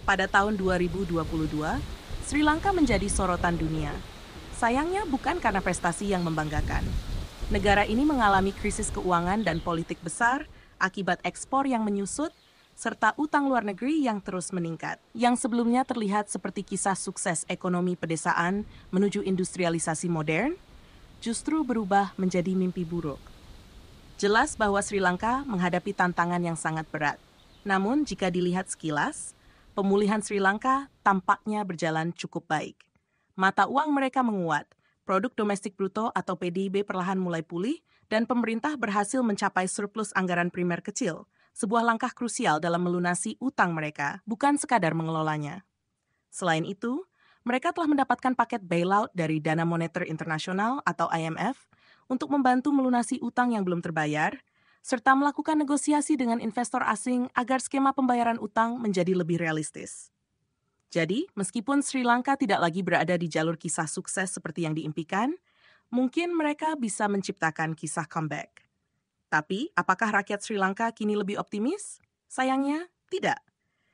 Pada tahun 2022, Sri Lanka menjadi sorotan dunia. Sayangnya bukan karena prestasi yang membanggakan. Negara ini mengalami krisis keuangan dan politik besar akibat ekspor yang menyusut, serta utang luar negeri yang terus meningkat. Yang sebelumnya terlihat seperti kisah sukses ekonomi pedesaan menuju industrialisasi modern, justru berubah menjadi mimpi buruk. Jelas bahwa Sri Lanka menghadapi tantangan yang sangat berat. Namun, jika dilihat sekilas, pemulihan Sri Lanka tampaknya berjalan cukup baik. Mata uang mereka menguat, produk domestik bruto atau PDB perlahan mulai pulih, dan pemerintah berhasil mencapai surplus anggaran primer kecil, sebuah langkah krusial dalam melunasi utang mereka, bukan sekadar mengelolanya. Selain itu, mereka telah mendapatkan paket bailout dari Dana Moneter Internasional atau IMF untuk membantu melunasi utang yang belum terbayar, serta melakukan negosiasi dengan investor asing agar skema pembayaran utang menjadi lebih realistis. Jadi, meskipun Sri Lanka tidak lagi berada di jalur kisah sukses seperti yang diimpikan, mungkin mereka bisa menciptakan kisah comeback. Tapi, apakah rakyat Sri Lanka kini lebih optimis? Sayangnya, tidak.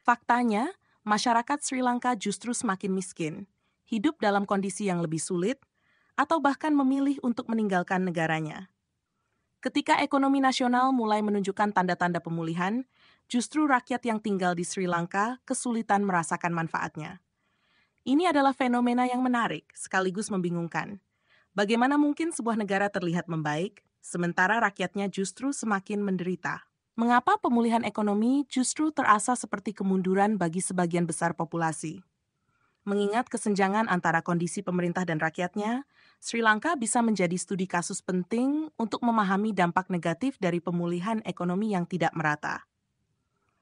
Faktanya, masyarakat Sri Lanka justru semakin miskin, hidup dalam kondisi yang lebih sulit, atau bahkan memilih untuk meninggalkan negaranya. Ketika ekonomi nasional mulai menunjukkan tanda-tanda pemulihan, justru rakyat yang tinggal di Sri Lanka kesulitan merasakan manfaatnya. Ini adalah fenomena yang menarik, sekaligus membingungkan. Bagaimana mungkin sebuah negara terlihat membaik, sementara rakyatnya justru semakin menderita? Mengapa pemulihan ekonomi justru terasa seperti kemunduran bagi sebagian besar populasi? Mengingat kesenjangan antara kondisi pemerintah dan rakyatnya, Sri Lanka bisa menjadi studi kasus penting untuk memahami dampak negatif dari pemulihan ekonomi yang tidak merata.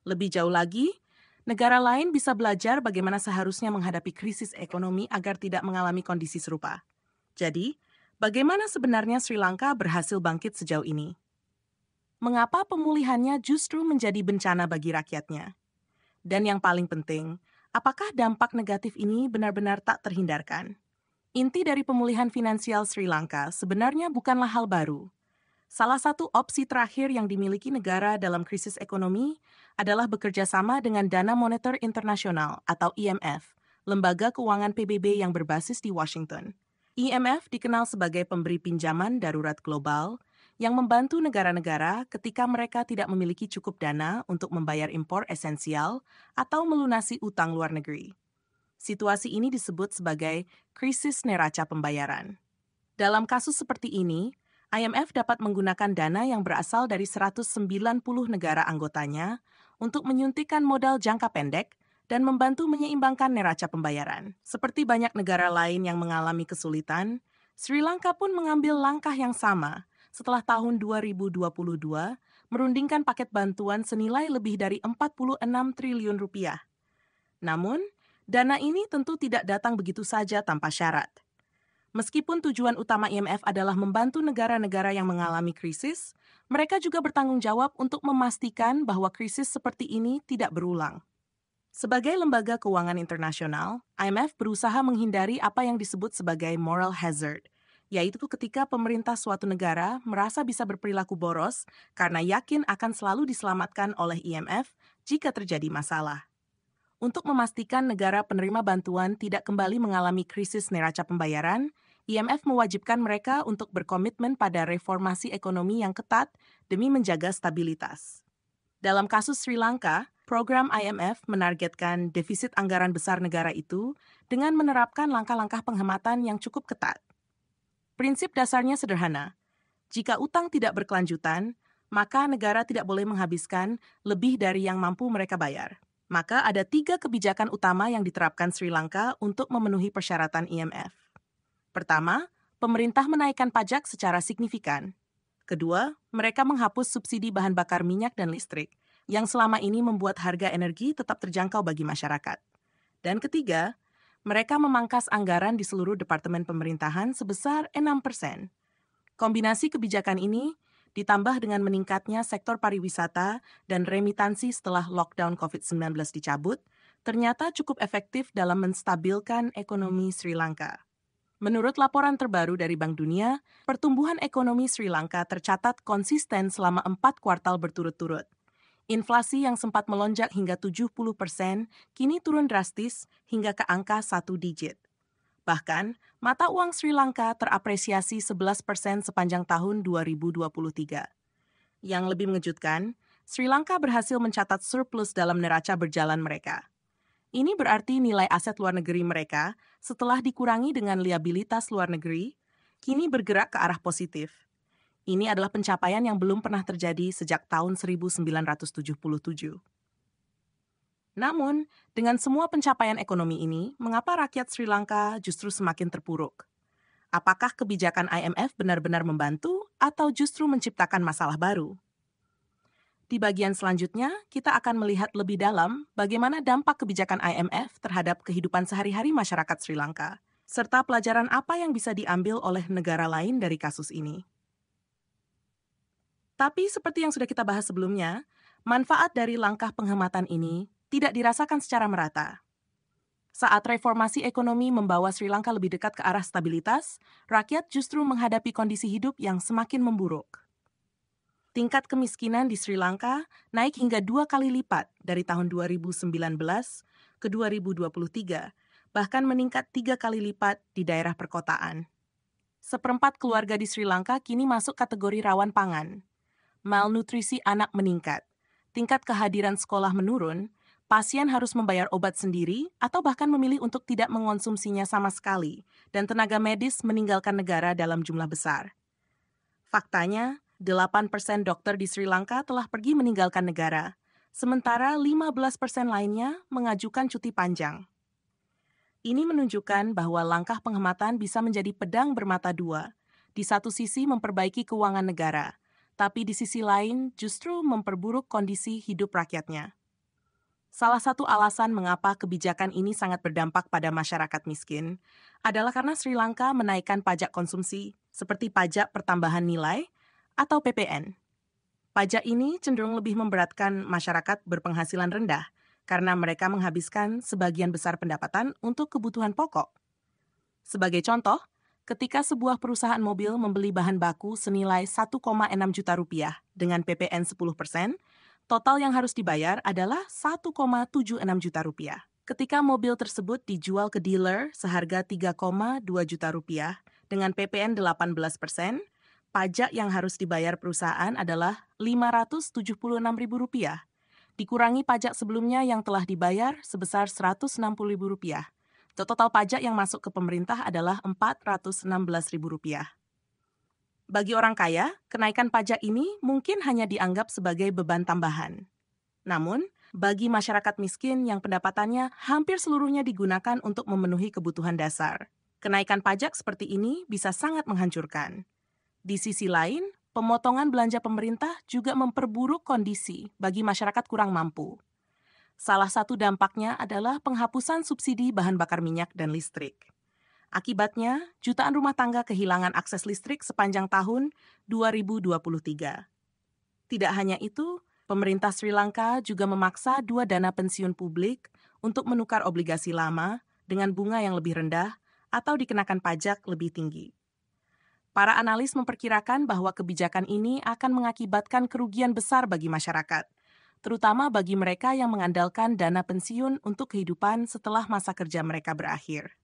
Lebih jauh lagi, negara lain bisa belajar bagaimana seharusnya menghadapi krisis ekonomi agar tidak mengalami kondisi serupa. Jadi, bagaimana sebenarnya Sri Lanka berhasil bangkit sejauh ini? Mengapa pemulihannya justru menjadi bencana bagi rakyatnya? Dan yang paling penting, apakah dampak negatif ini benar-benar tak terhindarkan? Inti dari pemulihan finansial Sri Lanka sebenarnya bukanlah hal baru. Salah satu opsi terakhir yang dimiliki negara dalam krisis ekonomi adalah bekerja sama dengan Dana Moneter Internasional atau IMF, lembaga keuangan PBB yang berbasis di Washington. IMF dikenal sebagai pemberi pinjaman darurat global yang membantu negara-negara ketika mereka tidak memiliki cukup dana untuk membayar impor esensial atau melunasi utang luar negeri. Situasi ini disebut sebagai krisis neraca pembayaran. Dalam kasus seperti ini, IMF dapat menggunakan dana yang berasal dari 190 negara anggotanya untuk menyuntikkan modal jangka pendek dan membantu menyeimbangkan neraca pembayaran. Seperti banyak negara lain yang mengalami kesulitan, Sri Lanka pun mengambil langkah yang sama setelah tahun 2022 merundingkan paket bantuan senilai lebih dari 46 triliun rupiah. Namun, dana ini tentu tidak datang begitu saja tanpa syarat. Meskipun tujuan utama IMF adalah membantu negara-negara yang mengalami krisis, mereka juga bertanggung jawab untuk memastikan bahwa krisis seperti ini tidak berulang. Sebagai lembaga keuangan internasional, IMF berusaha menghindari apa yang disebut sebagai moral hazard, yaitu ketika pemerintah suatu negara merasa bisa berperilaku boros karena yakin akan selalu diselamatkan oleh IMF jika terjadi masalah. Untuk memastikan negara penerima bantuan tidak kembali mengalami krisis neraca pembayaran, IMF mewajibkan mereka untuk berkomitmen pada reformasi ekonomi yang ketat demi menjaga stabilitas. Dalam kasus Sri Lanka, program IMF menargetkan defisit anggaran besar negara itu dengan menerapkan langkah-langkah penghematan yang cukup ketat. Prinsip dasarnya sederhana. Jika utang tidak berkelanjutan, maka negara tidak boleh menghabiskan lebih dari yang mampu mereka bayar. Maka ada 3 kebijakan utama yang diterapkan Sri Lanka untuk memenuhi persyaratan IMF. Pertama, pemerintah menaikkan pajak secara signifikan. Kedua, mereka menghapus subsidi bahan bakar minyak dan listrik, yang selama ini membuat harga energi tetap terjangkau bagi masyarakat. Dan ketiga, mereka memangkas anggaran di seluruh departemen pemerintahan sebesar 6%. Kombinasi kebijakan ini ditambah dengan meningkatnya sektor pariwisata dan remitansi setelah lockdown COVID-19 dicabut, ternyata cukup efektif dalam menstabilkan ekonomi Sri Lanka. Menurut laporan terbaru dari Bank Dunia, pertumbuhan ekonomi Sri Lanka tercatat konsisten selama 4 kuartal berturut-turut. Inflasi yang sempat melonjak hingga 70% kini turun drastis hingga ke angka 1 digit. Bahkan, mata uang Sri Lanka terapresiasi 11% sepanjang tahun 2023. Yang lebih mengejutkan, Sri Lanka berhasil mencatat surplus dalam neraca berjalan mereka. Ini berarti nilai aset luar negeri mereka, setelah dikurangi dengan liabilitas luar negeri, kini bergerak ke arah positif. Ini adalah pencapaian yang belum pernah terjadi sejak tahun 1977. Namun, dengan semua pencapaian ekonomi ini, mengapa rakyat Sri Lanka justru semakin terpuruk? Apakah kebijakan IMF benar-benar membantu atau justru menciptakan masalah baru? Di bagian selanjutnya, kita akan melihat lebih dalam bagaimana dampak kebijakan IMF terhadap kehidupan sehari-hari masyarakat Sri Lanka, serta pelajaran apa yang bisa diambil oleh negara lain dari kasus ini. Tapi seperti yang sudah kita bahas sebelumnya, manfaat dari langkah penghematan ini tidak dirasakan secara merata. Saat reformasi ekonomi membawa Sri Lanka lebih dekat ke arah stabilitas, rakyat justru menghadapi kondisi hidup yang semakin memburuk. Tingkat kemiskinan di Sri Lanka naik hingga 2 kali lipat dari tahun 2019 ke 2023, bahkan meningkat 3 kali lipat di daerah perkotaan. Seperempat keluarga di Sri Lanka kini masuk kategori rawan pangan. Malnutrisi anak meningkat, tingkat kehadiran sekolah menurun, pasien harus membayar obat sendiri atau bahkan memilih untuk tidak mengonsumsinya sama sekali, dan tenaga medis meninggalkan negara dalam jumlah besar. Faktanya, 8% dokter di Sri Lanka telah pergi meninggalkan negara, sementara 15% lainnya mengajukan cuti panjang. Ini menunjukkan bahwa langkah penghematan bisa menjadi pedang bermata dua. Di satu sisi memperbaiki keuangan negara, tapi di sisi lain justru memperburuk kondisi hidup rakyatnya. Salah satu alasan mengapa kebijakan ini sangat berdampak pada masyarakat miskin adalah karena Sri Lanka menaikkan pajak konsumsi, seperti pajak pertambahan nilai atau PPN. Pajak ini cenderung lebih memberatkan masyarakat berpenghasilan rendah karena mereka menghabiskan sebagian besar pendapatan untuk kebutuhan pokok. Sebagai contoh, ketika sebuah perusahaan mobil membeli bahan baku senilai 1,6 juta rupiah dengan PPN 10%, total yang harus dibayar adalah 1,76 juta rupiah. Ketika mobil tersebut dijual ke dealer seharga 3,2 juta rupiah dengan PPN 18%, pajak yang harus dibayar perusahaan adalah Rp576.000, dikurangi pajak sebelumnya yang telah dibayar sebesar Rp160.000. Total pajak yang masuk ke pemerintah adalah Rp416.000. Bagi orang kaya, kenaikan pajak ini mungkin hanya dianggap sebagai beban tambahan. Namun, bagi masyarakat miskin yang pendapatannya hampir seluruhnya digunakan untuk memenuhi kebutuhan dasar, kenaikan pajak seperti ini bisa sangat menghancurkan. Di sisi lain, pemotongan belanja pemerintah juga memperburuk kondisi bagi masyarakat kurang mampu. Salah satu dampaknya adalah penghapusan subsidi bahan bakar minyak dan listrik. Akibatnya, jutaan rumah tangga kehilangan akses listrik sepanjang tahun 2023. Tidak hanya itu, pemerintah Sri Lanka juga memaksa 2 dana pensiun publik untuk menukar obligasi lama dengan bunga yang lebih rendah atau dikenakan pajak lebih tinggi. Para analis memperkirakan bahwa kebijakan ini akan mengakibatkan kerugian besar bagi masyarakat, terutama bagi mereka yang mengandalkan dana pensiun untuk kehidupan setelah masa kerja mereka berakhir.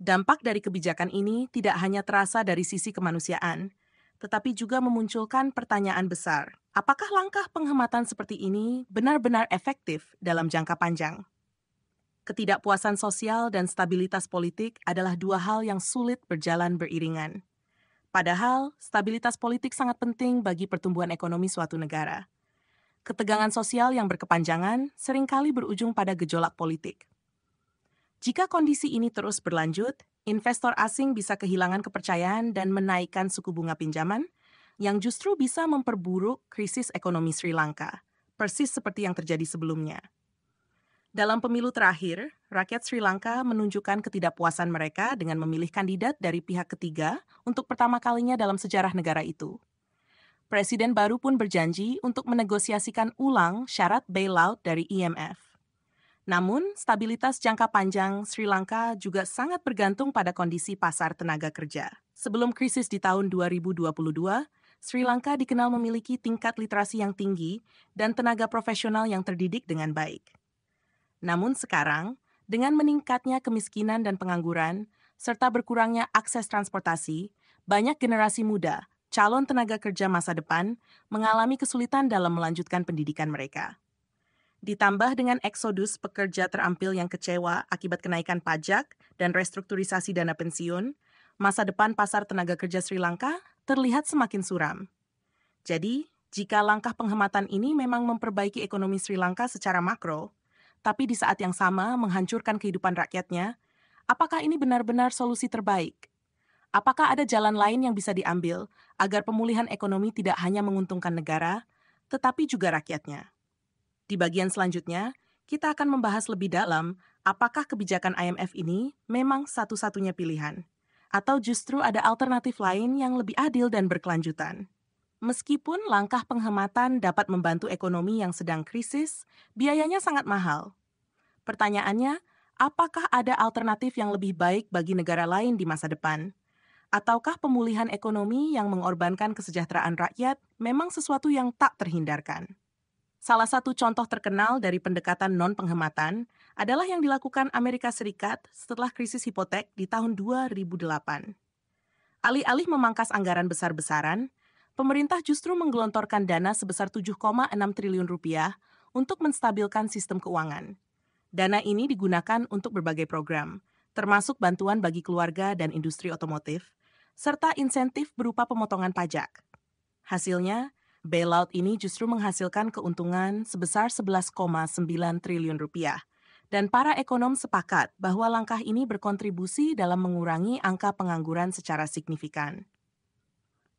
Dampak dari kebijakan ini tidak hanya terasa dari sisi kemanusiaan, tetapi juga memunculkan pertanyaan besar. Apakah langkah penghematan seperti ini benar-benar efektif dalam jangka panjang? Ketidakpuasan sosial dan stabilitas politik adalah 2 hal yang sulit berjalan beriringan. Padahal, stabilitas politik sangat penting bagi pertumbuhan ekonomi suatu negara. Ketegangan sosial yang berkepanjangan seringkali berujung pada gejolak politik. Jika kondisi ini terus berlanjut, investor asing bisa kehilangan kepercayaan dan menaikkan suku bunga pinjaman, yang justru bisa memperburuk krisis ekonomi Sri Lanka, persis seperti yang terjadi sebelumnya. Dalam pemilu terakhir, rakyat Sri Lanka menunjukkan ketidakpuasan mereka dengan memilih kandidat dari pihak ketiga untuk pertama kalinya dalam sejarah negara itu. Presiden baru pun berjanji untuk menegosiasikan ulang syarat bailout dari IMF. Namun, stabilitas jangka panjang Sri Lanka juga sangat bergantung pada kondisi pasar tenaga kerja. Sebelum krisis di tahun 2022, Sri Lanka dikenal memiliki tingkat literasi yang tinggi dan tenaga profesional yang terdidik dengan baik. Namun sekarang, dengan meningkatnya kemiskinan dan pengangguran, serta berkurangnya akses transportasi, banyak generasi muda, calon tenaga kerja masa depan, mengalami kesulitan dalam melanjutkan pendidikan mereka. Ditambah dengan eksodus pekerja terampil yang kecewa akibat kenaikan pajak dan restrukturisasi dana pensiun, masa depan pasar tenaga kerja Sri Lanka terlihat semakin suram. Jadi, jika langkah penghematan ini memang memperbaiki ekonomi Sri Lanka secara makro, tapi di saat yang sama menghancurkan kehidupan rakyatnya, apakah ini benar-benar solusi terbaik? Apakah ada jalan lain yang bisa diambil agar pemulihan ekonomi tidak hanya menguntungkan negara, tetapi juga rakyatnya? Di bagian selanjutnya, kita akan membahas lebih dalam apakah kebijakan IMF ini memang satu-satunya pilihan, atau justru ada alternatif lain yang lebih adil dan berkelanjutan. Meskipun langkah penghematan dapat membantu ekonomi yang sedang krisis, biayanya sangat mahal. Pertanyaannya, apakah ada alternatif yang lebih baik bagi negara lain di masa depan? Ataukah pemulihan ekonomi yang mengorbankan kesejahteraan rakyat memang sesuatu yang tak terhindarkan? Salah satu contoh terkenal dari pendekatan non-penghematan adalah yang dilakukan Amerika Serikat setelah krisis hipotek di tahun 2008. Alih-alih memangkas anggaran besar-besaran, pemerintah justru menggelontorkan dana sebesar 7,6 triliun rupiah untuk menstabilkan sistem keuangan. Dana ini digunakan untuk berbagai program, termasuk bantuan bagi keluarga dan industri otomotif, serta insentif berupa pemotongan pajak. Hasilnya, bailout ini justru menghasilkan keuntungan sebesar 11,9 triliun rupiah. Dan para ekonom sepakat bahwa langkah ini berkontribusi dalam mengurangi angka pengangguran secara signifikan.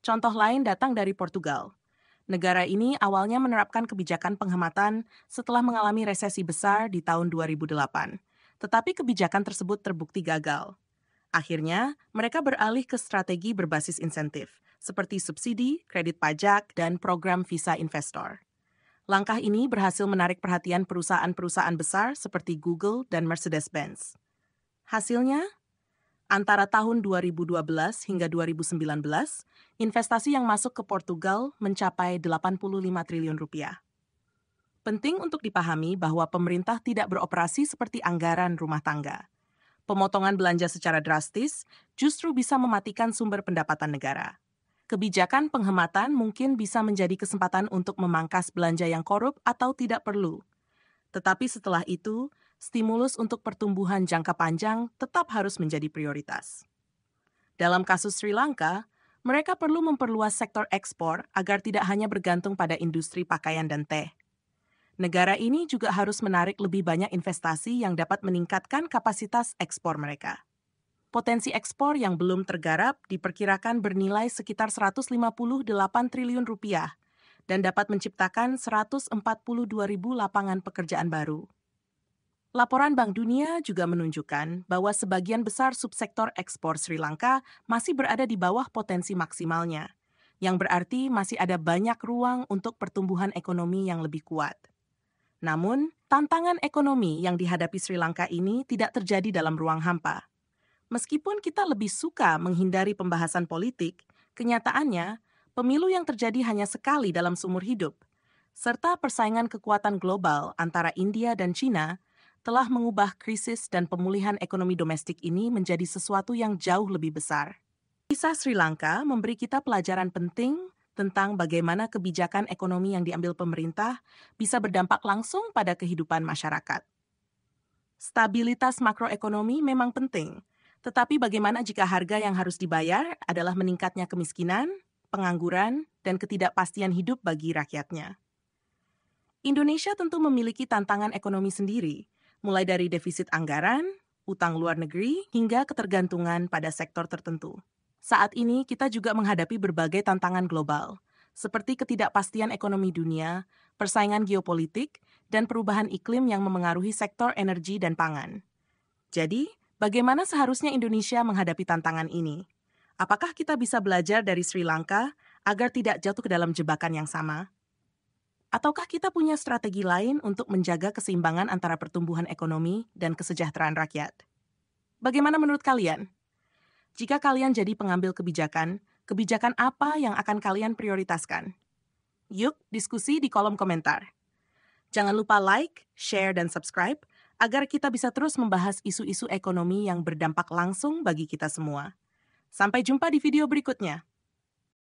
Contoh lain datang dari Portugal. Negara ini awalnya menerapkan kebijakan penghematan setelah mengalami resesi besar di tahun 2008. Tetapi kebijakan tersebut terbukti gagal. Akhirnya, mereka beralih ke strategi berbasis insentif, seperti subsidi, kredit pajak, dan program visa investor. Langkah ini berhasil menarik perhatian perusahaan-perusahaan besar seperti Google dan Mercedes-Benz. Hasilnya, antara tahun 2012 hingga 2019, investasi yang masuk ke Portugal mencapai 85 triliun rupiah. Penting untuk dipahami bahwa pemerintah tidak beroperasi seperti anggaran rumah tangga. Pemotongan belanja secara drastis justru bisa mematikan sumber pendapatan negara. Kebijakan penghematan mungkin bisa menjadi kesempatan untuk memangkas belanja yang korup atau tidak perlu. Tetapi setelah itu, stimulus untuk pertumbuhan jangka panjang tetap harus menjadi prioritas. Dalam kasus Sri Lanka, mereka perlu memperluas sektor ekspor agar tidak hanya bergantung pada industri pakaian dan teh. Negara ini juga harus menarik lebih banyak investasi yang dapat meningkatkan kapasitas ekspor mereka. Potensi ekspor yang belum tergarap diperkirakan bernilai sekitar 158 triliun rupiah dan dapat menciptakan 142.000 lapangan pekerjaan baru. Laporan Bank Dunia juga menunjukkan bahwa sebagian besar subsektor ekspor Sri Lanka masih berada di bawah potensi maksimalnya, yang berarti masih ada banyak ruang untuk pertumbuhan ekonomi yang lebih kuat. Namun, tantangan ekonomi yang dihadapi Sri Lanka ini tidak terjadi dalam ruang hampa. Meskipun kita lebih suka menghindari pembahasan politik, kenyataannya, pemilu yang terjadi hanya sekali dalam seumur hidup, serta persaingan kekuatan global antara India dan China telah mengubah krisis dan pemulihan ekonomi domestik ini menjadi sesuatu yang jauh lebih besar. Kisah Sri Lanka memberi kita pelajaran penting tentang bagaimana kebijakan ekonomi yang diambil pemerintah bisa berdampak langsung pada kehidupan masyarakat. Stabilitas makroekonomi memang penting, tetapi bagaimana jika harga yang harus dibayar adalah meningkatnya kemiskinan, pengangguran, dan ketidakpastian hidup bagi rakyatnya? Indonesia tentu memiliki tantangan ekonomi sendiri, mulai dari defisit anggaran, utang luar negeri, hingga ketergantungan pada sektor tertentu. Saat ini kita juga menghadapi berbagai tantangan global, seperti ketidakpastian ekonomi dunia, persaingan geopolitik, dan perubahan iklim yang memengaruhi sektor energi dan pangan. Jadi, bagaimana seharusnya Indonesia menghadapi tantangan ini? Apakah kita bisa belajar dari Sri Lanka agar tidak jatuh ke dalam jebakan yang sama? Ataukah kita punya strategi lain untuk menjaga keseimbangan antara pertumbuhan ekonomi dan kesejahteraan rakyat? Bagaimana menurut kalian? Jika kalian jadi pengambil kebijakan, Kebijakan apa yang akan kalian prioritaskan? Yuk, diskusi di kolom komentar. Jangan lupa like, share, dan subscribe agar kita bisa terus membahas isu-isu ekonomi yang berdampak langsung bagi kita semua. Sampai jumpa di video berikutnya.